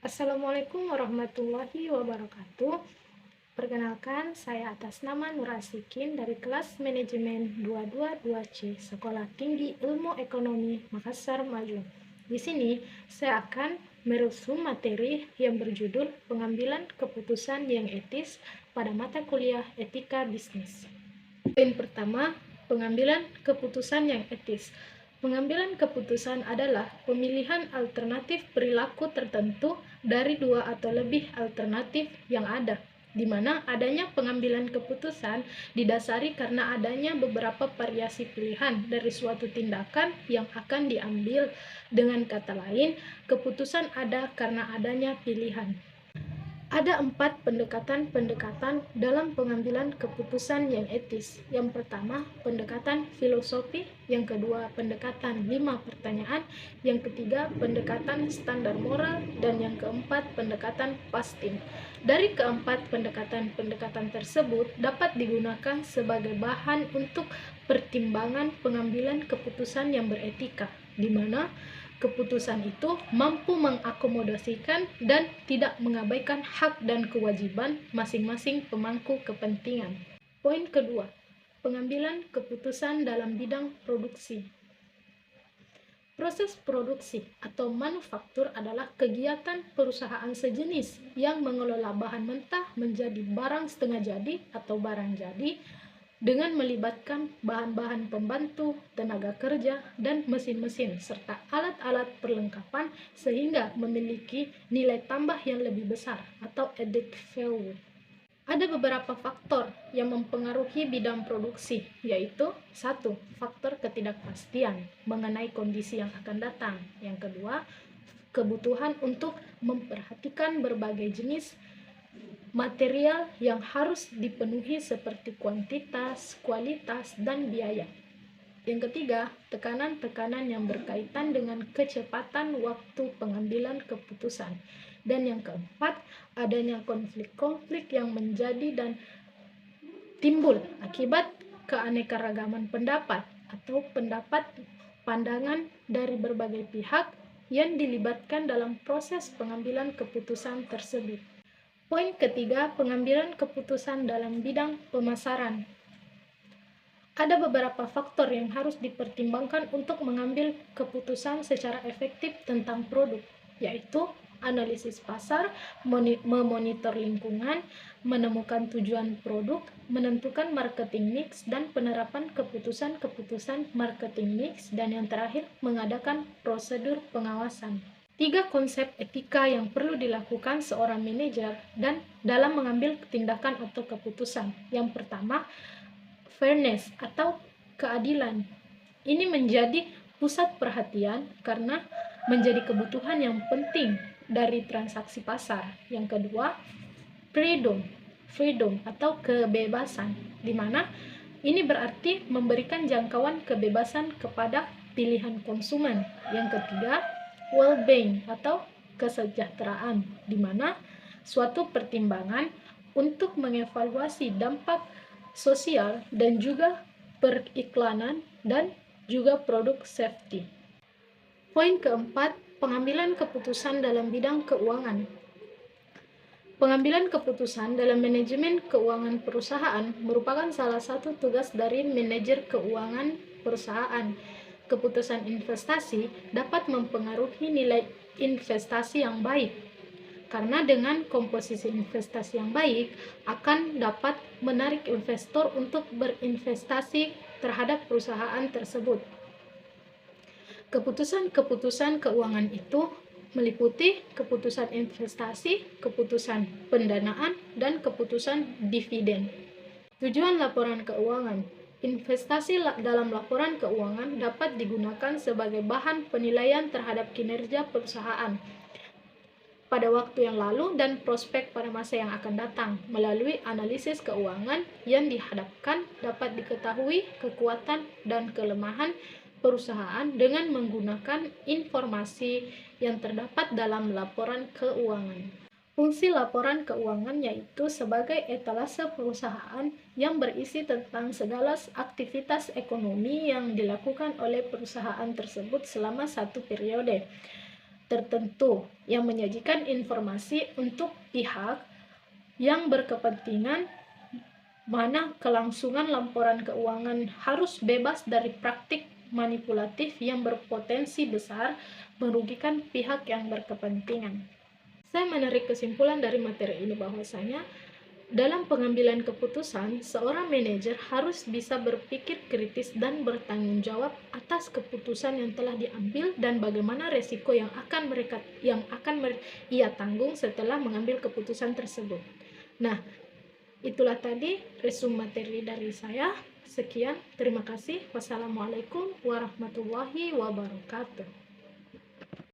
Assalamualaikum warahmatullahi wabarakatuh. Perkenalkan, saya atas nama Nur Asikin dari kelas Manajemen 222C Sekolah Tinggi Ilmu Ekonomi Makassar Maju. Di sini saya akan merusum materi yang berjudul Pengambilan Keputusan yang Etis pada mata kuliah Etika Bisnis. Poin pertama, pengambilan keputusan yang etis. Pengambilan keputusan adalah pemilihan alternatif perilaku tertentu dari dua atau lebih alternatif yang ada, di mana adanya pengambilan keputusan didasari karena adanya beberapa variasi pilihan dari suatu tindakan yang akan diambil. Dengan kata lain, keputusan ada karena adanya pilihan. Ada 4 pendekatan-pendekatan dalam pengambilan keputusan yang etis. Yang pertama, pendekatan filosofi. Yang kedua, pendekatan 5 pertanyaan. Yang ketiga, pendekatan standar moral. Dan yang keempat, pendekatan pasti. Dari keempat pendekatan-pendekatan tersebut dapat digunakan sebagai bahan untuk pertimbangan pengambilan keputusan yang beretika, di mana keputusan itu mampu mengakomodasikan dan tidak mengabaikan hak dan kewajiban masing-masing pemangku kepentingan. Poin kedua, pengambilan keputusan dalam bidang produksi. Proses produksi atau manufaktur adalah kegiatan perusahaan sejenis yang mengelola bahan mentah menjadi barang setengah jadi atau barang jadi dengan melibatkan bahan-bahan pembantu, tenaga kerja, dan mesin-mesin, serta alat-alat perlengkapan sehingga memiliki nilai tambah yang lebih besar atau added value. Ada beberapa faktor yang mempengaruhi bidang produksi, yaitu 1. Faktor ketidakpastian mengenai kondisi yang akan datang. Yang kedua, kebutuhan untuk memperhatikan berbagai jenis material yang harus dipenuhi seperti kuantitas, kualitas, dan biaya. Yang ketiga, tekanan-tekanan yang berkaitan dengan kecepatan waktu pengambilan keputusan. Dan yang keempat, adanya konflik-konflik yang menjadi dan timbul akibat keanekaragaman pendapat atau pandangan dari berbagai pihak yang dilibatkan dalam proses pengambilan keputusan tersebut. Poin ketiga, pengambilan keputusan dalam bidang pemasaran. Ada beberapa faktor yang harus dipertimbangkan untuk mengambil keputusan secara efektif tentang produk, yaitu analisis pasar, memonitor lingkungan, menemukan tujuan produk, menentukan marketing mix, dan penerapan keputusan-keputusan marketing mix, dan yang terakhir, mengadakan prosedur pengawasan. 3 konsep etika yang perlu dilakukan seorang manajer dan dalam mengambil tindakan atau keputusan. Yang pertama, fairness atau keadilan. Ini menjadi pusat perhatian karena menjadi kebutuhan yang penting dari transaksi pasar. Yang kedua, freedom atau kebebasan, di mana ini berarti memberikan jangkauan kebebasan kepada pilihan konsumen. Yang ketiga, well-being atau kesejahteraan, di mana suatu pertimbangan untuk mengevaluasi dampak sosial dan juga periklanan dan juga produk safety. Poin keempat, pengambilan keputusan dalam bidang keuangan. Pengambilan keputusan dalam manajemen keuangan perusahaan merupakan salah satu tugas dari manajer keuangan perusahaan. Keputusan investasi dapat mempengaruhi nilai investasi yang baik, karena dengan komposisi investasi yang baik akan dapat menarik investor untuk berinvestasi terhadap perusahaan tersebut. Keputusan-keputusan keuangan itu meliputi keputusan investasi, keputusan pendanaan, dan keputusan dividen. Tujuan laporan keuangan. Investasi dalam laporan keuangan dapat digunakan sebagai bahan penilaian terhadap kinerja perusahaan pada waktu yang lalu dan prospek pada masa yang akan datang. Melalui analisis keuangan yang dihadapkan dapat diketahui kekuatan dan kelemahan perusahaan dengan menggunakan informasi yang terdapat dalam laporan keuangan. Fungsi laporan keuangan yaitu sebagai etalase perusahaan yang berisi tentang segala aktivitas ekonomi yang dilakukan oleh perusahaan tersebut selama satu periode tertentu, yang menyajikan informasi untuk pihak yang berkepentingan, mana kelangsungan laporan keuangan harus bebas dari praktik manipulatif yang berpotensi besar merugikan pihak yang berkepentingan. Saya menarik kesimpulan dari materi ini bahwasanya dalam pengambilan keputusan, seorang manajer harus bisa berpikir kritis dan bertanggung jawab atas keputusan yang telah diambil dan bagaimana resiko yang akan ia tanggung setelah mengambil keputusan tersebut. Nah, itulah tadi resume materi dari saya. Sekian, terima kasih. Wassalamualaikum warahmatullahi wabarakatuh.